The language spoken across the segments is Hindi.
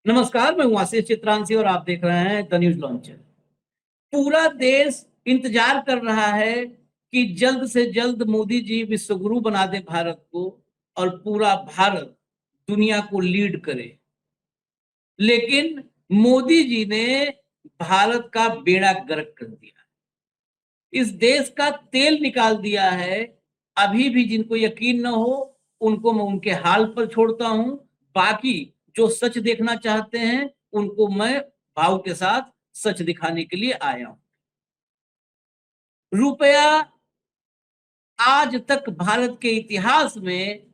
नमस्कार, मैं हूं आशीष चित्रांशी और आप देख रहे हैं द न्यूज लॉन्चर। पूरा देश इंतजार कर रहा है कि जल्द से जल्द मोदी जी विश्व गुरु बना दे भारत को और पूरा भारत दुनिया को लीड करे। लेकिन मोदी जी ने भारत का बेड़ा गर्क कर दिया, इस देश का तेल निकाल दिया है। अभी भी जिनको यकीन न हो उनको मैं उनके हाल पर छोड़ता हूं। बाकी जो सच देखना चाहते हैं उनको मैं भाव के साथ सच दिखाने के लिए आया हूं। रुपया आज तक भारत के इतिहास में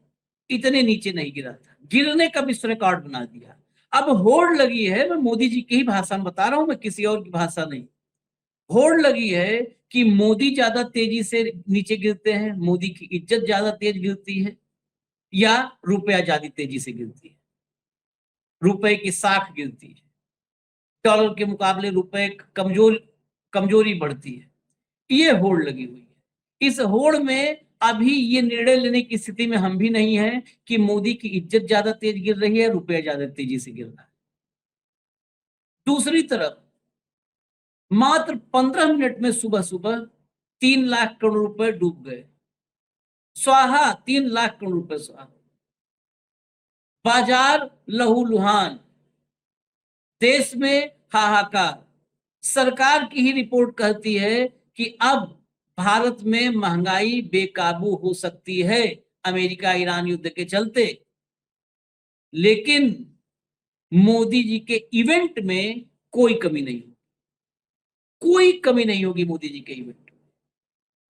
इतने नीचे नहीं गिरा था, गिरने का विश्व रिकॉर्ड बना दिया। अब होड़ लगी है, मैं मोदी जी की ही भाषा में बता रहा हूं, मैं किसी और की भाषा नहीं। होड़ लगी है कि मोदी ज्यादा तेजी से नीचे गिरते हैं, मोदी की इज्जत ज्यादा तेज गिरती है, या रुपया ज्यादा तेजी से गिरती है, रुपए की साख गिरती है, डॉलर के मुकाबले रुपए कमजोरी बढ़ती है। ये होड़ लगी हुई है। इस होड़ में अभी ये निर्णय लेने की स्थिति में हम भी नहीं है कि मोदी की इज्जत ज्यादा तेज गिर रही है, रुपया ज्यादा तेजी से गिर रहा है। दूसरी तरफ मात्र 15 मिनट में सुबह सुबह 3 लाख करोड़ रुपए डूब गए, स्वाहा। 3 लाख करोड़ रुपए स्वाहा। बाजार लहूलुहान, देश में हाहाकार। सरकार की ही रिपोर्ट कहती है कि अब भारत में महंगाई बेकाबू हो सकती है अमेरिका ईरान युद्ध के चलते। लेकिन मोदी जी के इवेंट में कोई कमी नहीं होगी, कोई कमी नहीं होगी मोदी जी के इवेंट में।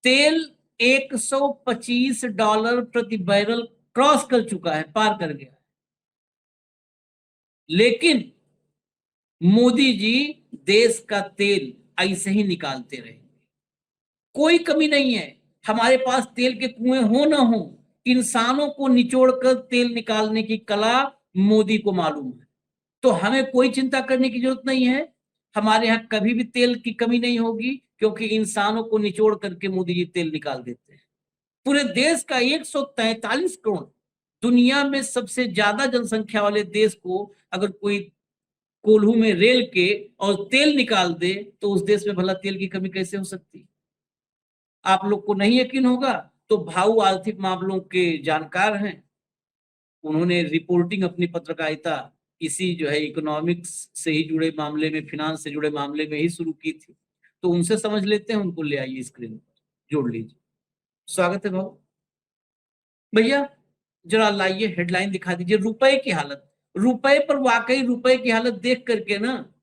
तेल $125 प्रति बैरल क्रॉस कर चुका है, पार कर गया। लेकिन मोदी जी देश का तेल ऐसे ही निकालते रहेंगे, कोई कमी नहीं है। हमारे पास तेल के कुएं हो ना हो, इंसानों को निचोड़कर तेल निकालने की कला मोदी को मालूम है। तो हमें कोई चिंता करने की जरूरत नहीं है। हमारे यहाँ कभी भी तेल की कमी नहीं होगी, क्योंकि इंसानों को निचोड़ करके मोदी जी तेल निकाल देते हैं। पूरे देश का 143 करोड़, दुनिया में सबसे ज्यादा जनसंख्या वाले देश को अगर कोई कोल्हू में रेल के और तेल निकाल दे तो उस देश में भला तेल की कमी कैसे हो सकती। आप लोग को नहीं यकीन होगा तो भाऊ आर्थिक मामलों के जानकार हैं, उन्होंने रिपोर्टिंग अपनी पत्रकारिता इसी जो है इकोनॉमिक्स से ही जुड़े मामले में, फिनांस से जुड़े मामले में ही शुरू की थी। तो उनसे समझ लेते हैं, उनको ले आइए स्क्रीन पर, जोड़ लीजिए। स्वागत है भाऊ। भैया जरा लाइए, हेडलाइन दिखा दीजिए। रुपए की हालत, रुपए पर वाकई रुपए की हालत देख करके ना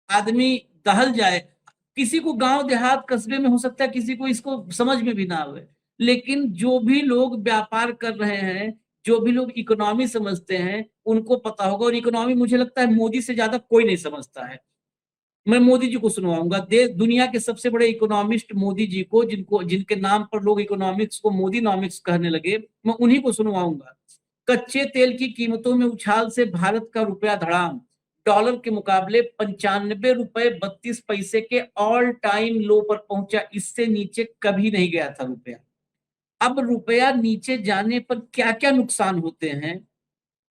आदमी दहल जाए। किसी को गांव देहात कस्बे में हो सकता है किसी को इसको समझ में भी ना आवे, लेकिन जो भी लोग व्यापार कर रहे हैं, जो भी लोग इकोनॉमी समझते हैं उनको पता होगा। और इकोनॉमी मुझे लगता है मोदी से ज्यादा कोई नहीं समझता है। मैं मोदी जी को सुनवाऊंगा, देश दुनिया के सबसे बड़े इकोनॉमिस्ट मोदी जी को, जिनको जिनके नाम पर लोग इकोनॉमिक्स को मोदी नॉमिक्स कहने लगे, मैं उन्हीं को सुनवाऊंगा। कच्चे तेल की कीमतों में उछाल से भारत का रुपया धड़ाम, डॉलर के मुकाबले $95.32 के ऑल टाइम लो पर पहुंचा। इससे नीचे कभी नहीं गया था रुपया। अब रुपया नीचे जाने पर क्या क्या नुकसान होते हैं,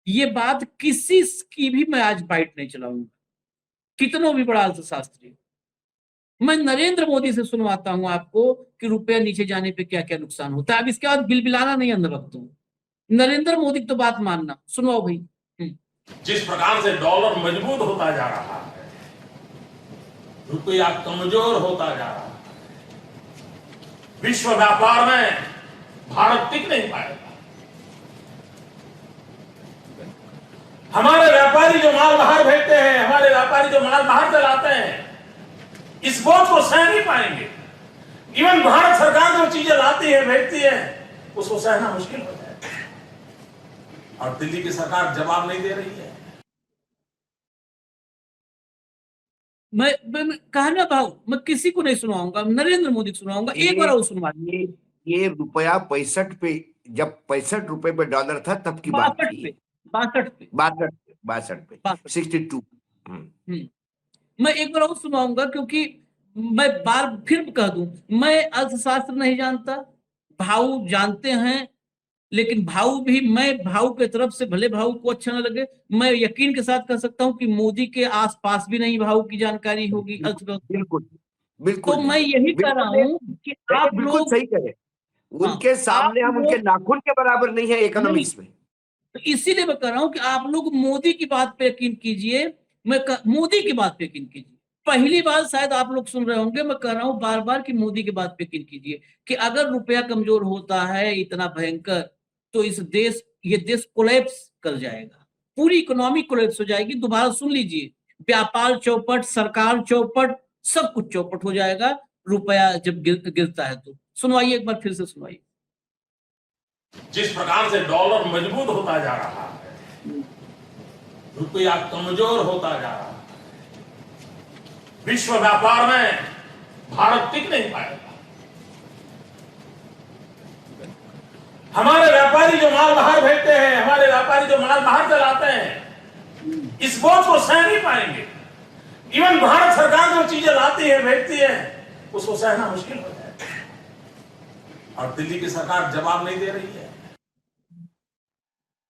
ये बात किसी की भी मैं आज बाइट नहीं चलाऊंगा, कितनों भी बड़ा अर्थशास्त्री। मैं नरेंद्र मोदी से सुनवाता हूं आपको कि रुपया नीचे जाने पे क्या क्या नुकसान होता है। अब इसके बाद बिलबिलाना नहीं अंदर रखता हूं, नरेंद्र मोदी की तो बात मानना। सुनवाओ भाई। जिस प्रकार से डॉलर मजबूत होता जा रहा है, रुपया कमजोर होता जा रहा है, विश्व व्यापार में भारत टिक नहीं पाएगा। हमारे व्यापारी जो माल बाहर भेजते हैं, हमारे व्यापारी जो माल बाहर चलाते हैं, इस बोझ को सह नहीं पाएंगे। इवन भारत सरकार जो चीजें लाती है, भेजती है, उसको सहना मुश्किल हो जाएगा। और दिल्ली की सरकार जवाब नहीं दे रही है। मैं कहा ना भाव, मैं किसी को नहीं सुनाऊंगा, नरेंद्र मोदी को सुनाऊंगा। एक बार और सुनवा। ये रुपया 65 पे, जब 65 रुपए पे डॉलर था तब की बात 62 थी। पे, 62 पे, 62 पे 62। मैं एक बार और सुनाऊंगा, क्योंकि मैं बार फिर कह दूं, मैं अर्थशास्त्र नहीं जानता, भाऊ जानते हैं, लेकिन भाव भी, मैं भाव के तरफ से, भले भाव को अच्छा ना लगे, मैं यकीन के साथ कह सकता हूं कि मोदी के आसपास भी नहीं भाव की जानकारी होगी अर्थव्यवस्था। बिल्कुल तो बिल्कुल मैं नहीं, यही कह रहा बिल्कुल नहीं, हूं कि नहीं, आप बिल्कुल लोग, सही कहे। हाँ, उनके आप सामने हम उनके लोग, नाखून के बराबर नहीं है नहीं, इकोनॉमिक्स में। तो इसीलिए मैं कह रहा हूं कि आप लोग मोदी की बात पे यकीन कीजिए। मोदी की बात पे यकीन कीजिए। पहली बार शायद आप लोग सुन रहे होंगे, मैं कह रहा हूं बार बार कि मोदी की बात पे यकीन कीजिए कि अगर रुपया कमजोर होता है इतना भयंकर, तो ये देश कोलैप्स कर जाएगा। पूरी इकोनॉमी कोलैप्स हो जाएगी। दोबारा सुन लीजिए, व्यापार चौपट, सरकार चौपट, सब कुछ चौपट हो जाएगा रुपया जब गिरता है। तो सुनवाइए, एक बार फिर से सुनवाइए। जिस प्रकार से डॉलर मजबूत होता जा रहा है, रुपया कमजोर होता जा रहा है, विश्व व्यापार में भारत टिक नहीं पाएगा। हमारे व्यापारी जो माल बाहर भेजते हैं, हमारे व्यापारी जो माल बाहर चलाते हैं, इस बोझ को सह नहीं पाएंगे। इवन भारत सरकार जो चीजें लाती है, भेजती है, उसको सहना मुश्किल हो जाएगा। और दिल्ली की सरकार जवाब नहीं दे रही है।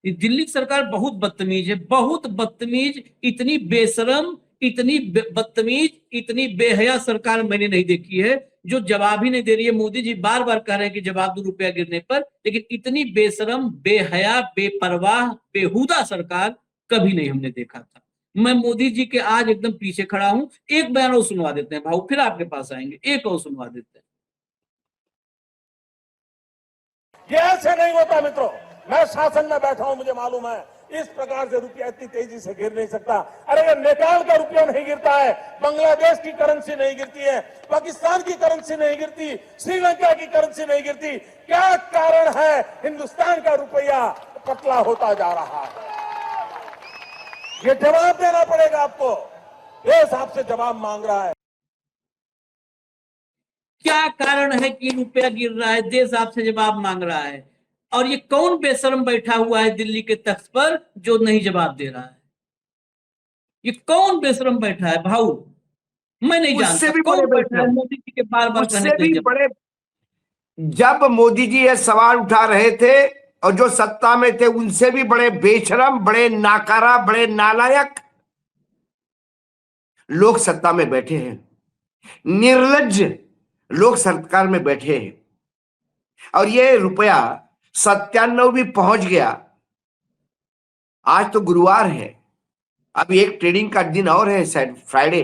दिल्ली सरकार बहुत बदतमीज है, बहुत बदतमीज। इतनी बेशरम, इतनी बदतमीज, इतनी बेहया सरकार मैंने नहीं देखी है, जो जवाब ही नहीं दे रही है। मोदी जी बार बार कह रहे हैं कि जवाब दो रुपया गिरने पर, लेकिन इतनी बेशरम, बेहया, बेपरवाह, बेहुदा सरकार कभी नहीं हमने देखा था। मैं मोदी जी के आज एकदम पीछे खड़ा हूं। एक बयान और सुनवा देते हैं भाऊ, फिर आपके पास आएंगे। एक और सुनवा देते हैं। ये ऐसे नहीं होता मित्रों। मैं शासन में बैठा हूं, मुझे मालूम है इस प्रकार से रुपया इतनी तेजी से गिर नहीं सकता। अरे ये नेपाल का रुपया नहीं गिरता है, बांग्लादेश की करेंसी नहीं गिरती है, पाकिस्तान की करेंसी नहीं गिरती, श्रीलंका की करेंसी नहीं गिरती। क्या कारण है हिंदुस्तान का रुपया पतला होता जा रहा है? ये जवाब देना पड़ेगा आपको। देश आपसे जवाब मांग रहा है। क्या कारण है कि रुपया गिर रहा है? देश आपसे जवाब मांग रहा है। और ये कौन बेशरम बैठा हुआ है दिल्ली के तख्त पर जो नहीं जवाब दे रहा है? ये कौन बेशरम बैठा है भाऊ? मैं नहीं उससे जानता भी बड़े कौन बैठा है बेशरम, मोदी जी के बार बार कहने उससे के भी जवाब। बड़े, जब मोदी जी ये सवाल उठा रहे थे और जो सत्ता में थे उनसे भी बड़े बेशरम, बड़े नाकारा, बड़े नालायक लोग सत्ता में बैठे हैं। निर्लज्ज लोग सरकार में बैठे हैं। और ये रुपया 97 भी पहुंच गया। आज तो गुरुवार है, अभी एक ट्रेडिंग का दिन और है, फ्राइडे।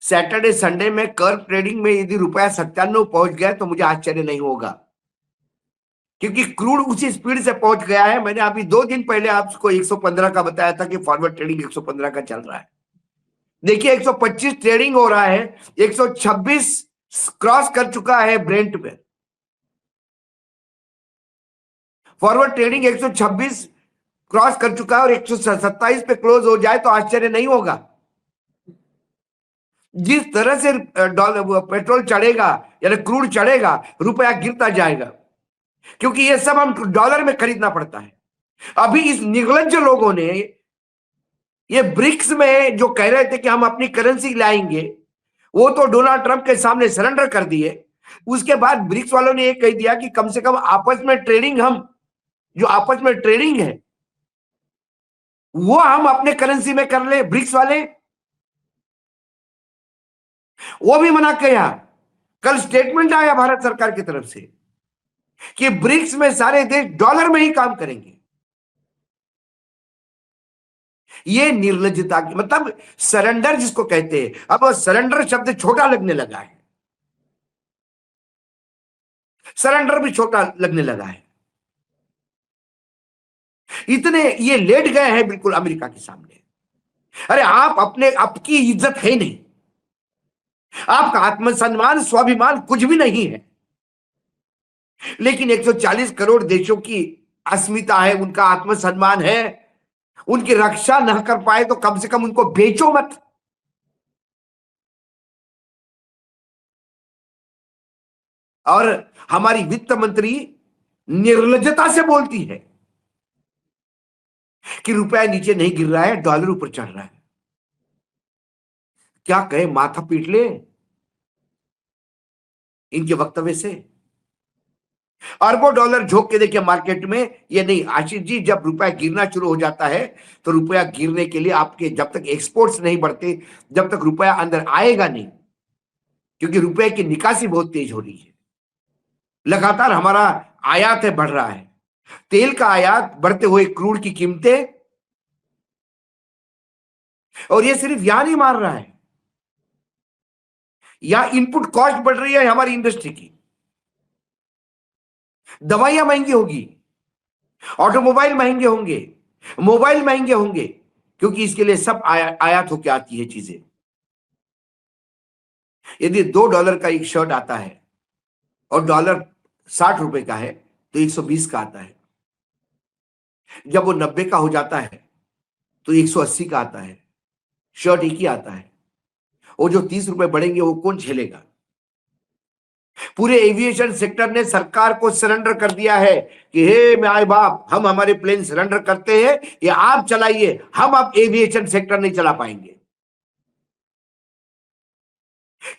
सैटरडे संडे में कर्व ट्रेडिंग में यदि रुपया 97 पहुंच गया तो मुझे आश्चर्य नहीं होगा, क्योंकि क्रूड उसी स्पीड से पहुंच गया है। मैंने अभी 2 दिन पहले आपको 115 का बताया था कि फॉरवर्ड ट्रेडिंग 115 का चल रहा है। देखिए 125 ट्रेडिंग हो रहा है, 126 क्रॉस कर चुका है ब्रेंट पे। फॉरवर्ड ट्रेडिंग 126 क्रॉस कर चुका है और 127 पे क्लोज हो जाए तो आश्चर्य नहीं होगा। जिस तरह से डॉलर पेट्रोल चढ़ेगा, यानी क्रूड चढ़ेगा, रुपया गिरता जाएगा, क्योंकि ये सब हम डॉलर में खरीदना पड़ता है। अभी इस निर्लज्ज लोगों ने ये ब्रिक्स में जो कह रहे थे कि हम अपनी करेंसी लाएंगे, वो तो डोनाल्ड ट्रंप के सामने सरेंडर कर दिए। उसके बाद ब्रिक्स वालों ने ये कह दिया कि कम से कम आपस में ट्रेडिंग, हम जो आपस में ट्रेडिंग है वो हम अपने करेंसी में कर ले। ब्रिक्स वाले वो भी मना किया। कल स्टेटमेंट आया भारत सरकार की तरफ से कि ब्रिक्स में सारे देश डॉलर में ही काम करेंगे। ये निर्लज्जता की, मतलब सरेंडर जिसको कहते हैं, अब वो सरेंडर शब्द छोटा लगने लगा है। सरेंडर भी छोटा लगने लगा है। इतने ये लेट गए हैं बिल्कुल अमेरिका के सामने। अरे आप अपने, आपकी इज्जत है नहीं, आपका आत्मसम्मान, स्वाभिमान कुछ भी नहीं है, लेकिन 140 करोड़ देशों की अस्मिता है, उनका आत्मसम्मान है। उनकी रक्षा न कर पाए तो कम से कम उनको बेचो मत। और हमारी वित्त मंत्री निर्लज्जता से बोलती है कि रुपया नीचे नहीं गिर रहा है, डॉलर ऊपर चढ़ रहा है। क्या कहे, माथा पीट ले इनके वक्तव्य से। अरबों डॉलर झोंक के देखिए मार्केट में। ये नहीं आशीष जी, जब रुपया गिरना शुरू हो जाता है तो रुपया गिरने के लिए आपके जब तक एक्सपोर्ट्स नहीं बढ़ते, जब तक रुपया अंदर आएगा नहीं, क्योंकि रुपए की निकासी बहुत तेज हो रही है। लगातार हमारा आयात है बढ़ रहा है, तेल का आयात, बढ़ते हुए क्रूड की कीमतें, और ये सिर्फ यहां नहीं मार रहा है, यहां इनपुट कॉस्ट बढ़ रही है हमारी इंडस्ट्री की। दवाइयां महंगी होगी, ऑटोमोबाइल महंगे होंगे, मोबाइल महंगे होंगे, क्योंकि इसके लिए सब आयात होकर आती है चीजें। यदि $2 का एक शर्ट आता है और डॉलर 60 रुपए का है तो 120 का आता है। जब वो 90 का हो जाता है तो 180 का आता है। शर्ट एक ही आता है, वो जो 30 रुपए बढ़ेंगे वो कौन झेलेगा? पूरे एविएशन सेक्टर ने सरकार को सरेंडर कर दिया है कि हे माय बाप, हम हमारे प्लेन सरेंडर करते हैं, ये आप चलाइए, हम अब एविएशन सेक्टर नहीं चला पाएंगे।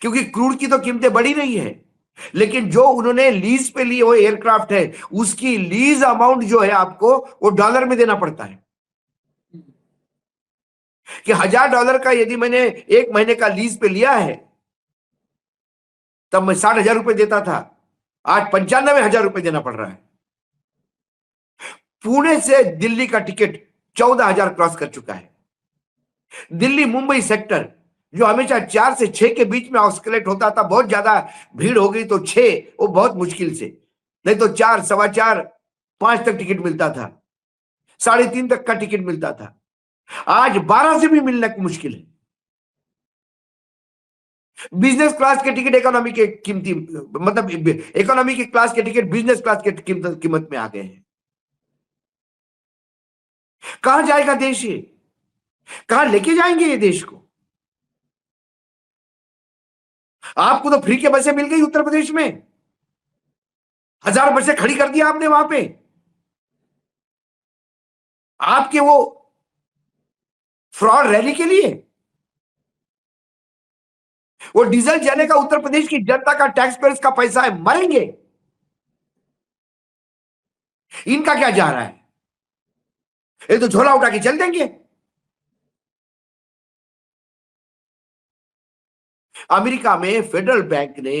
क्योंकि क्रूड की तो कीमतें बढ़ी रही है, लेकिन जो उन्होंने लीज पे लिए वो एयरक्राफ्ट है, उसकी लीज अमाउंट जो है आपको वो डॉलर में देना पड़ता है। कि $1000 का यदि मैंने एक महीने का लीज पे लिया है तब मैं 60,000 रुपए देता था, आज 95,000 रुपए देना पड़ रहा है। पुणे से दिल्ली का टिकट 14,000 क्रॉस कर चुका है। दिल्ली मुंबई सेक्टर जो हमेशा 4 से 6 के बीच में ऑस्किलेट होता था, बहुत ज्यादा भीड़ हो गई तो 6, वो बहुत मुश्किल से, नहीं तो 4, सवा 4, 5 तक टिकट मिलता था, 3.5 तक का टिकट मिलता था। आज 12 से भी मिलना मुश्किल है। बिजनेस क्लास के टिकट इकोनॉमी के कीमती, मतलब इकोनॉमी की क्लास के टिकट बिजनेस क्लास के कीमत में आ गए हैं। कहां जाएगा देश ये? कहां लेके जाएंगे ये देश को? आपको तो फ्री के बसें मिल गई उत्तर प्रदेश में, 1000 बसें खड़ी कर दिया आपने वहां पे। आपके वो फ्रॉड रैली के लिए वो डीजल जाने का उत्तर प्रदेश की जनता का, टैक्स पेयर्स का पैसा है, मरेंगे। इनका क्या जा रहा है? ये तो झोला उठा के चल देंगे। अमेरिका में फेडरल बैंक ने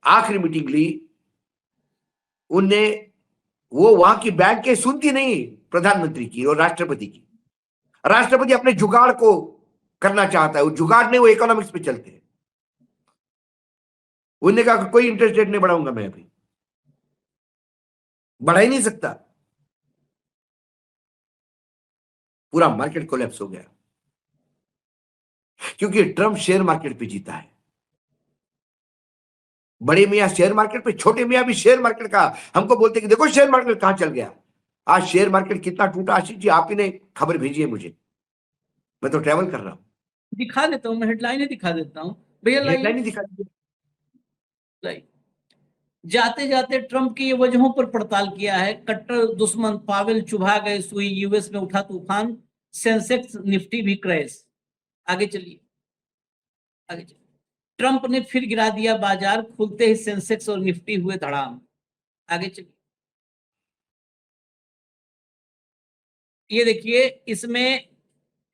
आखिरी मीटिंग ली, उनने वो वहां की बैंक के सुनती नहीं प्रधानमंत्री की और राष्ट्रपति की। राष्ट्रपति अपने जुगाड़ को करना चाहता है, वो जुगाड़ नहीं, वो इकोनॉमिक्स पे चलते हैं। उन्होंने कहा कोई इंटरेस्ट रेट नहीं बढ़ाऊंगा मैं, अभी बढ़ा ही नहीं सकता। पूरा मार्केट कोलैप्स हो गया, क्योंकि ट्रम्प शेयर मार्केट पे जीता है। बड़े मियां शेयर मार्केट पे, छोटे मियां भी शेयर मार्केट का हमको बोलते कि देखो शेयर मार्केट कहां चल गया। आज शेयर मार्केट कितना टूटा आशीष जी, आप ही ने खबर भेजी है मुझे, मैं तो ट्रैवल कर रहा हूं। दिखा देता हूं, मैं हेडलाइन दिखा देता हूं भैया, हेडलाइन ही दिखा दीजिए। लाइक जाते जाते ट्रंप की ये वजहों पर पड़ताल किया है। कट्टर दुश्मन पावेल चुभा गए सुई, यूएस में उठा तूफान, सेंसेक्स निफ्टी भी क्रैश। आगे चलिए, आगे चलिए। ट्रंप ने फिर गिरा दिया बाजार, खुलते ही सेंसेक्स और निफ्टी हुए धड़ाम। आगे चलिए, ये देखिए, इसमें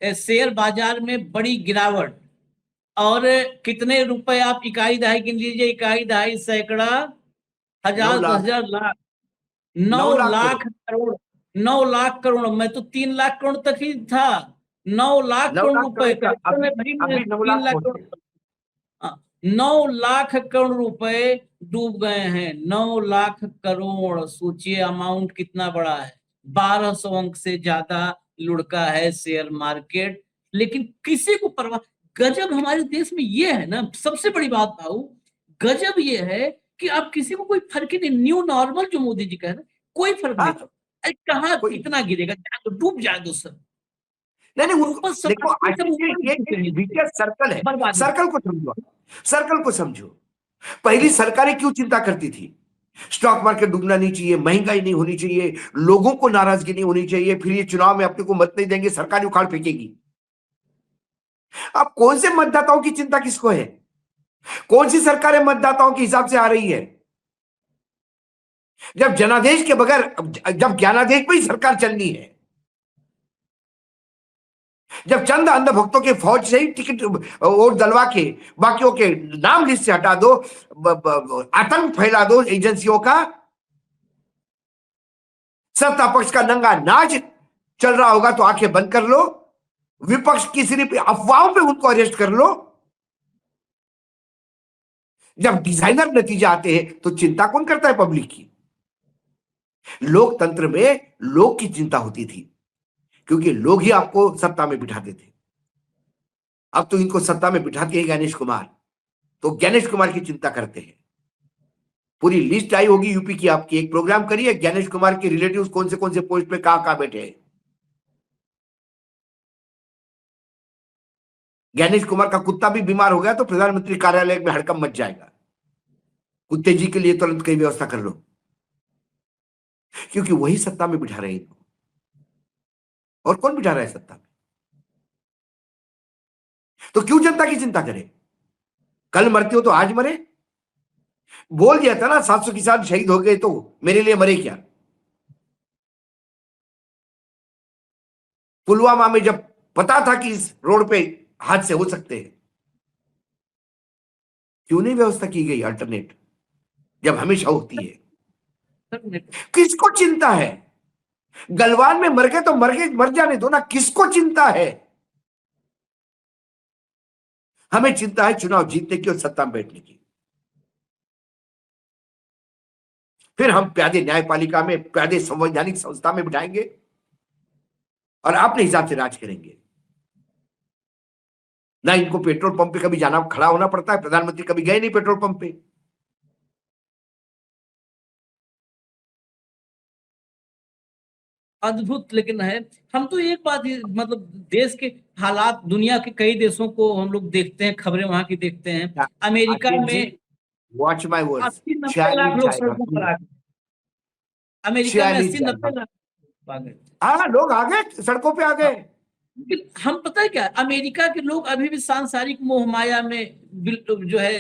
शेयर बाजार में बड़ी गिरावट, और कितने रुपए आप इकाई दहाई गिन लीजिए, इकाई दहाई सैकड़ा, 1000, 10,000, लाख, 9 लाख करोड़, 9 लाख करोड़। मैं तो 3 लाख करोड़ तक ही था। 9 लाख करोड़ रुपए, अभी 9 3 लाख लाख करोड़, 9 लाख करोड़ रुपए डूब गए हैं। 9 लाख करोड़, सोचिए अमाउंट कितना बड़ा है। 1200 अंक से ज्यादा लुढ़का है शेयर मार्केट, लेकिन किसी को परवाह। गजब हमारे देश में ये है ना, सबसे बड़ी बात भाऊ, गजब ये है कि अब किसी को कोई फर्क ही नहीं। न्यू नॉर्मल जो मोदी जी कह रहे हैं, कोई फर्क नहीं पड़ता। अरे कहाँ कितना गिरेगा, तो डूब जाए दो सब। नहीं देखो ये विजय सर्कल है, सर्कल को समझो, सर्कल को समझो। पहली सरकारें क्यों चिंता करती थी? स्टॉक मार्केट डूबना नहीं चाहिए, महंगाई नहीं होनी चाहिए, लोगों को नाराजगी नहीं होनी चाहिए, फिर ये चुनाव में अपने को मत नहीं देंगे, सरकार उखाड़ फेंकेगी। अब कौन से मतदाताओं की चिंता किसको है? कौन सी सरकारें मतदाताओं के हिसाब से आ रही है? जब जनादेश के बगैर, जब ज्ञानादेश पे ही सरकार चलनी है, जब चंद अंध भक्तों के फौज से ही टिकट वोट दलवा के बाकियों के नाम लिस्ट से हटा दो, आतंक फैला दो एजेंसियों का, सत्ता पक्ष का नंगा नाच चल रहा होगा तो आंखें बंद कर लो, विपक्ष की सिर्फ अफवाहों पे उनको अरेस्ट कर लो। जब डिजाइनर नतीजे आते हैं तो चिंता कौन करता है पब्लिक की? लोकतंत्र में लोग की चिंता होती थी, क्योंकि लोग ही आपको सत्ता में बिठाते थे। अब तो इनको सत्ता में बिठाते हैं गणेश कुमार, तो गणेश कुमार की चिंता करते हैं। पूरी लिस्ट आई होगी यूपी की आपकी, एक प्रोग्राम करिए गणेश कुमार के रिलेटिव्स कौन से पोस्ट पे कहां बैठे हैं। गणेश कुमार का कुत्ता भी बीमार हो गया तो प्रधानमंत्री कार्यालय में हड़कंप मच जाएगा, कुत्ते जी के लिए तुरंत कई व्यवस्था कर लो, क्योंकि वही सत्ता में बिठा रहे हैं इनको। और कौन बिठा रहा है सत्ता में? तो क्यों जनता की चिंता करे? कल मरते हो तो आज मरे। बोल दिया था ना 700 किसान शहीद हो गए तो मेरे लिए मरे क्या? पुलवामा में जब पता था कि इस रोड पे हादसे हो सकते हैं, क्यों नहीं व्यवस्था की गई अल्टरनेट, जब हमेशा होती है? किसको चिंता है? गलवान में मर गए तो मर जाने दो ना, किसको चिंता है? हमें चिंता है चुनाव जीतने की और सत्ता में बैठने की। फिर हम प्यादे न्यायपालिका में, प्यादे संवैधानिक संस्था में बिठाएंगे और अपने हिसाब से राज करेंगे। ना इनको पेट्रोल पंप पे कभी जाना खड़ा होना पड़ता है, प्रधानमंत्री कभी गए नहीं पेट्रोल पंप पे। अद्भुत लेकिन है। हम तो एक बात मतलब देश के हालात, दुनिया के कई देशों को हम लोग देखते हैं, खबरें वहां की देखते हैं। अमेरिका में वॉच माय वर्ड्स, 80-90 लाख लोग सड़कों पर आ गए। अमेरिका में 80-90 लाख आ गए। हाँ, लोग आ गए, सड़कों पे आ गए। हम पता है क्या, अमेरिका के लोग अभी भी सांसारिक मोह माया में जो है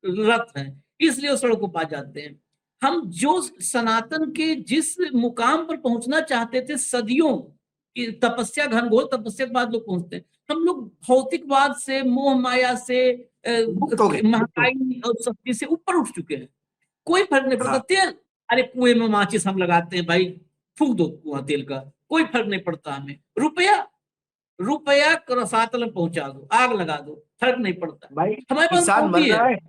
रत हैं, इसलिए वो सड़कों पर आ जाते हैं। हम जो सनातन के जिस मुकाम पर पहुंचना चाहते थे सदियों की तपस्या, घनघोर तपस्या के बाद लोग पहुंचते हैं। हम लोग भौतिकवाद से, मोह माया से, मुक्त हो गए, महंगाई और सख्ती से ऊपर उठ चुके हैं। कोई फर्क नहीं पड़ता। हाँ। तेल, अरे कुएं में माचिस हम लगाते हैं भाई, फूक दो कुआं तेल का, कोई फर्क नहीं पड़ता हमें। रुपया रसातल में पहुंचा दो, आग लगा दो, फर्क नहीं पड़ता। भाई हमारे पास किसान मर मोदी रहा है, है,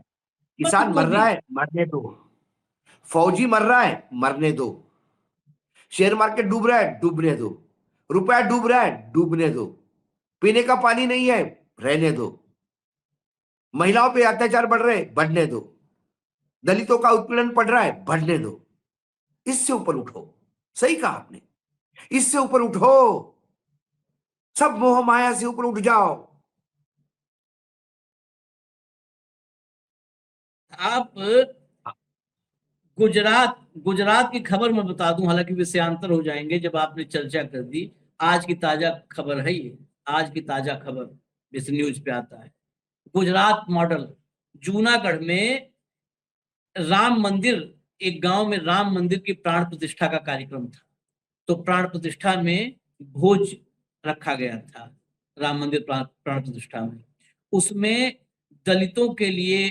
किसान मर रहा है, मरने दो। फौजी मर रहा है, मरने दो। शेयर मार्केट डूब रहा है, डूबने दो। रुपया डूब रहा है, डूबने दो। पीने का पानी नहीं है, रहने दो। महिलाओं पे अत्याचार बढ़ रहे, बढ़ने दो। दलितों का उत्पीड़न बढ़ रहा है, बढ़ने दो। इससे ऊपर उठो। सही कहा आपने, इससे ऊपर उठो। सब मोह माया से ऊपर उठ जाओ। आप गुजरात की खबर मैं बता दूं, हालांकि विषयांतर हो जाएंगे जब आपने चर्चा कर दी। आज की ताजा खबर है ये, आज की ताजा खबर इस न्यूज पे आता है। गुजरात मॉडल, जूनागढ़ में राम मंदिर, एक गांव में राम मंदिर की प्राण प्रतिष्ठा का कार्यक्रम था। तो प्राण प्रतिष्ठा में भोज रखा गया था, राम मंदिर प्राण प्रतिष्ठा में। उसमें दलितों के लिए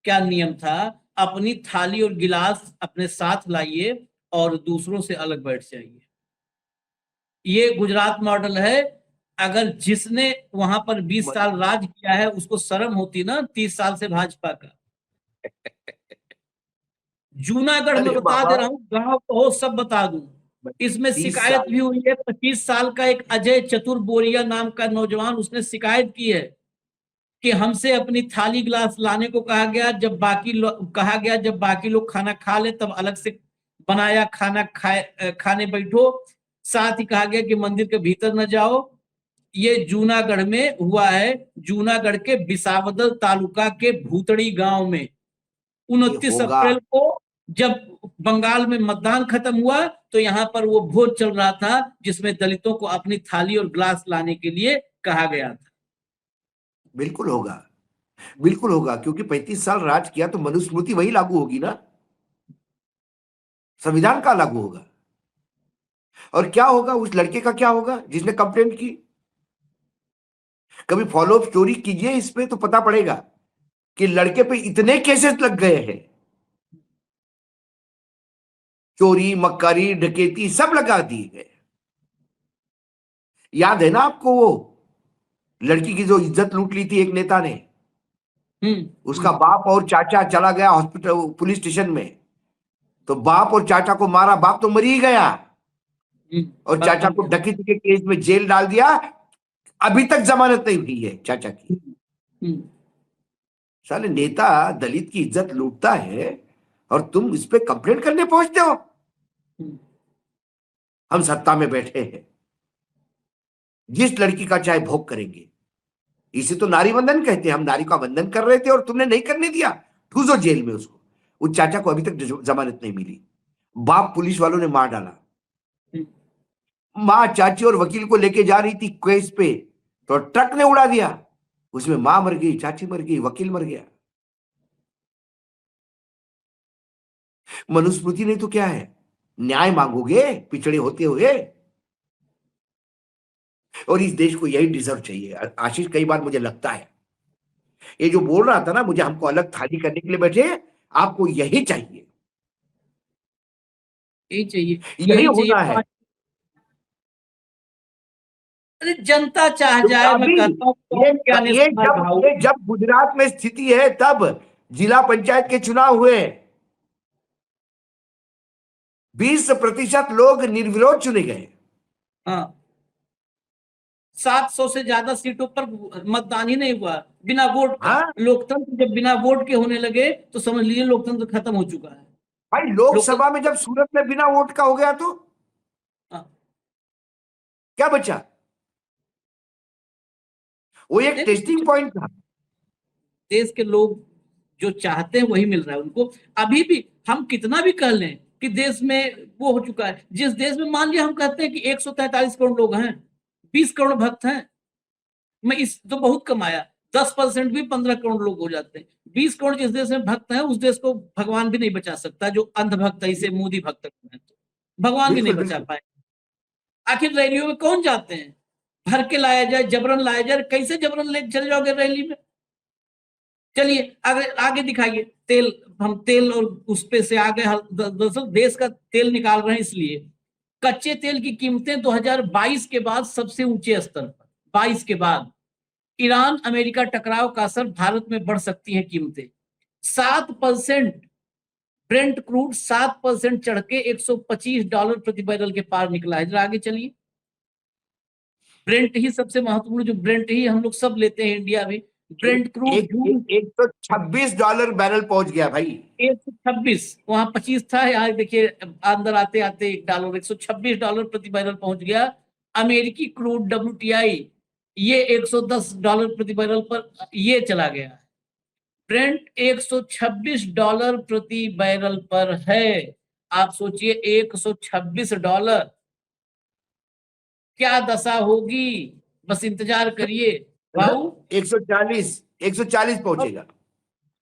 क्या नियम था, अपनी थाली और गिलास अपने साथ लाइए और दूसरों से अलग बैठ जाइए। ये गुजरात मॉडल है। अगर जिसने वहां पर 20 साल राज किया है उसको शर्म होती ना 30 साल से भाजपा का। जूनागढ़ में बता दे रहा हूं, गांव को सब बता दूं। इसमें शिकायत भी हुई है। 25 साल का एक अजय चतुर बोरिया नाम का नौजवान, उसने शिकायत की है कि हमसे अपनी थाली गिलास लाने को कहा गया, जब बाकी लोग खाना खा ले तब अलग से बनाया खाना खाने बैठो। साथ ही कहा गया कि मंदिर के भीतर न जाओ। ये जूनागढ़ में हुआ है, जूनागढ़ के बिसावदर तालुका के भूतड़ी गांव में 29 अप्रैल को जब बंगाल में मतदान खत्म हुआ तो यहाँ पर वो भोज चल रहा था जिसमें दलितों को अपनी थाली और ग्लास लाने के लिए कहा गया था। बिल्कुल होगा, बिल्कुल होगा, क्योंकि 35 साल राज किया तो मनुस्मृति वही लागू होगी ना। संविधान का लागू होगा। और क्या होगा, उस लड़के का क्या होगा जिसने कंप्लेंट की? कभी फॉलो अप स्टोरी कीजिए इस पे तो पता पड़ेगा कि लड़के पे इतने केसेस लग गए हैं, चोरी मक्कारी डकैती सब लगा दिए गए। याद है ना आपको वो लड़की की जो इज्जत लूट ली थी एक नेता ने? उसका बाप और चाचा चला गया हॉस्पिटल पुलिस स्टेशन में, तो बाप और चाचा को मारा, बाप तो मर ही गया और चाचा को डकैती के केस में जेल डाल दिया। अभी तक जमानत नहीं हुई है चाचा की। साले नेता दलित की इज्जत लूटता है और तुम इस पे कंप्लेंट करने पहुंचते हो। हम सत्ता में बैठे हैं, जिस लड़की का चाहे भोग करेंगे। इसे तो नारी वंदन कहते हैं। हम नारी का वंदन कर रहे थे और तुमने नहीं करने दिया, ठूसो जेल में उसको। उस चाचा को अभी तक जमानत नहीं मिली, बाप पुलिस वालों ने मार डाला। माँ चाची और वकील को लेके जा रही थी केस पे, तो ट्रक ने उड़ा दिया, उसमें मां मर गई, चाची मर गई, वकील मर गया। मनुस्मृति नहीं तो क्या है? न्याय मांगोगे पिछड़े होते हुए? और इस देश को यही डिजर्व चाहिए। आशीष, कई बार मुझे लगता है ये जो बोल रहा था ना, मुझे हमको अलग थाली करने के लिए बैठे, आपको यही चाहिए, यही चाहिए, यही होना है। अरे जनता चाह तो जाए, मैं अभी कहता हूँ ये जब गुजरात में स्थिति है, तब जिला पंचायत के चुनाव हुए, 20% लोग निर्विरोध चुने गए। हाँ, 700 से ज्यादा सीटों पर मतदान ही नहीं हुआ बिना वोट का। हाँ लोकतंत्र जब बिना वोट के होने लगे तो समझ लीजिए लोकतंत्र खत्म हो चुका है। भाई, लोकसभा में जब सूरत में बिना वोट का हो गया तो क्या बचा? वो एक टेस्टिंग पॉइंट था। देश के लोग जो चाहते हैं वही मिल रहा है उनको। अभी भी हम कितना भी कह लें कि देश में वो हो चुका है, जिस देश में मान लिया हम कहते हैं कि 143 करोड़ लोग हैं, 20 करोड़ भक्त हैं, मैं इस तो बहुत कमाया, 10% भी 15 करोड़ लोग हो जाते हैं। 20 करोड़ जिस देश में भक्त हैं उस देश को भगवान भी नहीं बचा सकता। जो अंधभक्त है, इसे मोदी भक्त है, तो भगवान भी नहीं बचा पाए। आखिर रैलियों में कौन जाते हैं? भर के लाया जाए, जबरन लाया जाए, कैसे जबरन ले चल जाओगे रैली में? चलिए आगे आगे दिखाइए। तेल, हम तेल और उस पे से आगे दरअसल देश का तेल निकाल रहे हैं, इसलिए कच्चे तेल की कीमतें 2022 के बाद सबसे ऊंचे स्तर पर। 22 के बाद ईरान अमेरिका टकराव का असर भारत में बढ़ सकती है कीमतें। 7% ब्रेंट क्रूड 7% चढ़ के $125 प्रति बैरल के पार निकला है। जरा आगे चलिए। ब्रेंट ही सबसे महत्वपूर्ण, जो ब्रेंट ही हम लोग सब लेते हैं इंडिया में। ब्रेंट क्रूड $126 बैरल पहुंच गया भाई। 126, वहां 25 था, यहाँ देखिए अंदर आते आते $1, $126 प्रति बैरल पहुंच गया। अमेरिकी क्रूड WTI ये $110 प्रति बैरल पर ये चला गया। ब्रेंट $126 प्रति बैरल पर है। आप सोचिए $126, क्या दशा होगी? बस इंतजार करिए भाऊ। 140 पहुंचेगा।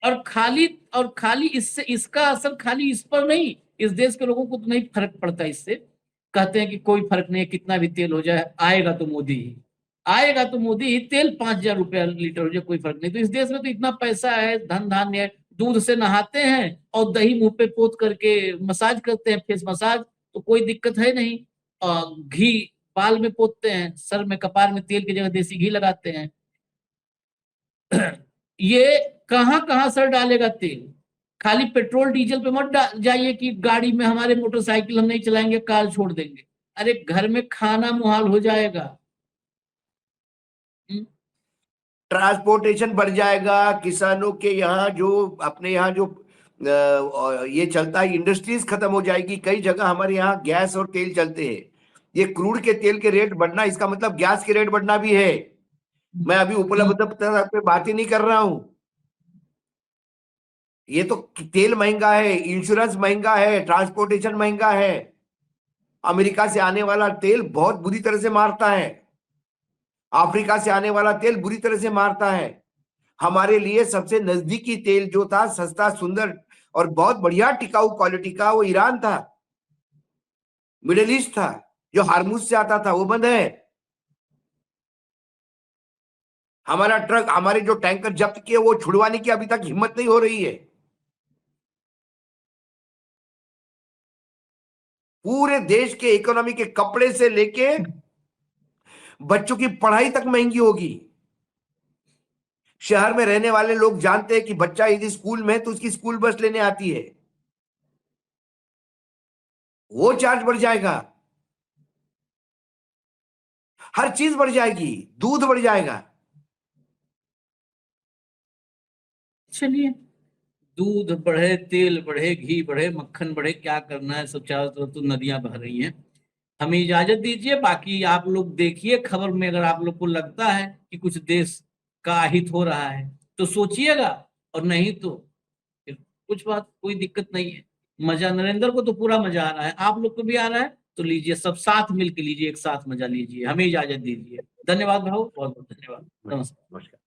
और खाली इससे, इसका असर खाली इस पर नहीं, इस देश के लोगों को तो नहीं फर्क पड़ता इससे। कहते हैं कि कोई फर्क नहीं, कितना भी तेल हो जाए, आएगा तो मोदी ही, आएगा तो मोदी ही। तेल 5,000 रुपया लीटर हो जाए, कोई फर्क नहीं। तो इस देश में तो इतना पैसा है, धन धान्य है, दूध से नहाते हैं और दही मुंह पे पोत करके मसाज करते हैं, फेस मसाज, तो कोई दिक्कत है नहीं। और घी बाल में पोतते हैं, सर में कपार में तेल की जगह देसी घी लगाते हैं। ये कहां कहां सर डालेगा तेल? खाली पेट्रोल डीजल पे मत जाइए कि गाड़ी में हमारे मोटरसाइकिल हम नहीं चलाएंगे, कार छोड़ देंगे। अरे घर में खाना मुहाल हो जाएगा। ट्रांसपोर्टेशन बढ़ जाएगा। किसानों के यहाँ जो अपने यहाँ जो ये चलता है, इंडस्ट्रीज खत्म हो जाएगी। कई जगह हमारे यहाँ गैस और तेल चलते हैं। ये क्रूड के तेल के रेट बढ़ना, इसका मतलब गैस के रेट बढ़ना भी है। मैं अभी उपलब्धता पे बात ही नहीं कर रहा हूं। ये तो तेल महंगा है, इंश्योरेंस महंगा है, ट्रांसपोर्टेशन महंगा है। अमेरिका से आने वाला तेल बहुत बुरी तरह से मारता है, अफ्रीका से आने वाला तेल बुरी तरह से मारता है। हमारे लिए सबसे नजदीकी तेल जो था, सस्ता, सुंदर और बहुत बढ़िया टिकाऊ क्वालिटी का, वो ईरान था। मिडिल ईस्ट था, जो हार्मुज से आता था वो बंद है। हमारा ट्रक, हमारे जो टैंकर जब्त किए वो छुड़वाने की अभी तक हिम्मत नहीं हो रही है। पूरे देश के इकोनॉमी के कपड़े से लेके बच्चों की पढ़ाई तक महंगी होगी। शहर में रहने वाले लोग जानते हैं कि बच्चा यदि स्कूल में है तो उसकी स्कूल बस लेने आती है, वो चार्ज बढ़ जाएगा, हर चीज बढ़ जाएगी, दूध बढ़ जाएगा। चलिए, दूध बढ़े, तेल बढ़े, घी बढ़े, मक्खन बढ़े, क्या करना है, सब चारों तरफ तो नदियां बह रही हैं। हमें इजाजत दीजिए, बाकी आप लोग देखिए खबर में, अगर आप लोग को लगता है कि कुछ देश का अहित हो रहा है तो सोचिएगा, और नहीं तो फिर कुछ बात, कोई दिक्कत नहीं है। मजा नरेंद्र को तो पूरा मजा आ रहा है, आप लोग को भी आ रहा है तो लीजिए, सब साथ मिलकर लीजिए, एक साथ मजा लीजिए। हमें इजाजत दीजिए। धन्यवाद भाऊ, बहुत बहुत धन्यवाद। नमस्कार। नमस्कार।